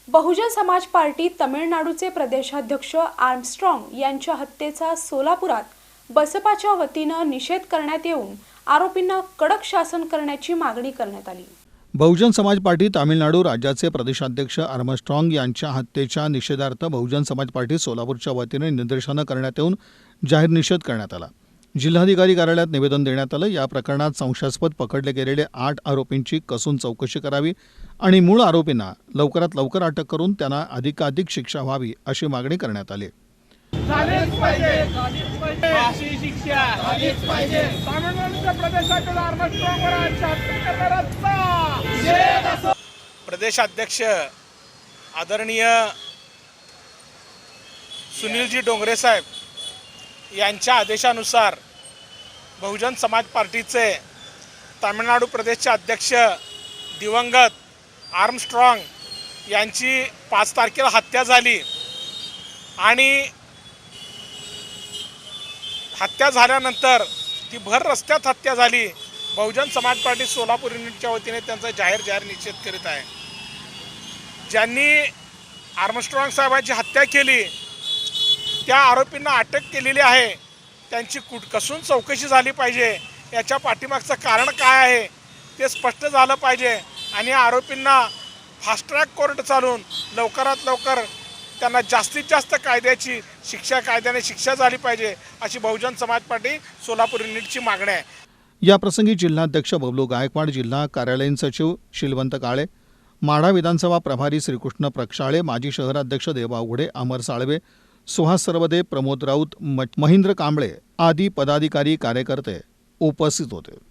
Bahujan Samaj party तमिळनाडूचे प्रदेशाध्यक्ष Armstrong यांच्या हत्येचा सोलापुरात बसपाच्या वतीनं निषेध करण्यात येऊन आरोपींना कडक शासन करण्याची मागणी करण्यात आली। बहुजन समाज पार्टी तामिळनाडू राज्याचे प्रदेशाध्यक्ष आर्मस्ट्रॉंग यांच्या हत्येच्या निषेधार्थ बहुजन समाज पार्टी सोलापूरच्या वतीने निदर्शनं करण्यात येऊन जाहीर निषेध करण्यात आला। जिल्हाधिकारी कार्यालयात निवेदन देण्यात आलं। या प्रकरणात संशयास्पद पकडले गेलेले 8 आरोपींची कसून चौकशी करावी आणि मूळ आरोपींना लवकरात लवकर अटक करून त्यांना अधिकाधिक शिक्षा व्हावी अशी मागणी करण्यात आली। झालीच पाहिजे फाशी शिक्षा झालीच पाहिजे। तामिळनाडूच्या प्रदेशातील आर्मस्ट्रॉंगवर हत्या करणाऱ्यांचा प्रदेशाध्यक्ष आदरणीय सुनीलजी डोंगरे साहेब यांच्या आदेशानुसार बहुजन समाज पार्टीचे तामिळनाडू प्रदेशचे अध्यक्ष दिवंगत आर्मस्ट्रॉंग यांची 5 तारखेला हत्या झाली आणि हत्या झाल्यानंतर ती भर रस्त्यात हत्या झाली। बहुजन समाज पार्टी सोलापूर युनिटच्या वतीने त्यांचा जाहीर निषेध करीत आहे। ज्यांनी आर्मस्ट्रॉंग साहेबांची हत्या केली त्या आरोपींना अटक केलेली आहे, त्यांची कसून चौकशी झाली पाहिजे। याच्या पाठीमागचं कारण काय आहे ते स्पष्ट झालं पाहिजे आणि आरोपींना फास्ट ट्रॅक कोर्ट चालून लवकरात लवकर त्यांना जास्तीत जास्त कायद्याने शिक्षा झाली पाहिजे अशी बहुजन समाज पार्टी सोलापूर युनिटची मागणी आहे। या प्रसंगी जिल्हाध्यक्ष बबलू गायकवाड, जिल्हा कार्यालयीन सचिव शिलवंत काळे, माढा विधानसभा प्रभारी श्रीकृष्ण प्रक्षाळे, माजी शहराध्यक्ष देवा उघडे, अमर साळवे, सुहास सरवदे, प्रमोद राऊत, महेंद्र कांबळे आदी पदाधिकारी कार्यकर्ते उपस्थित होते।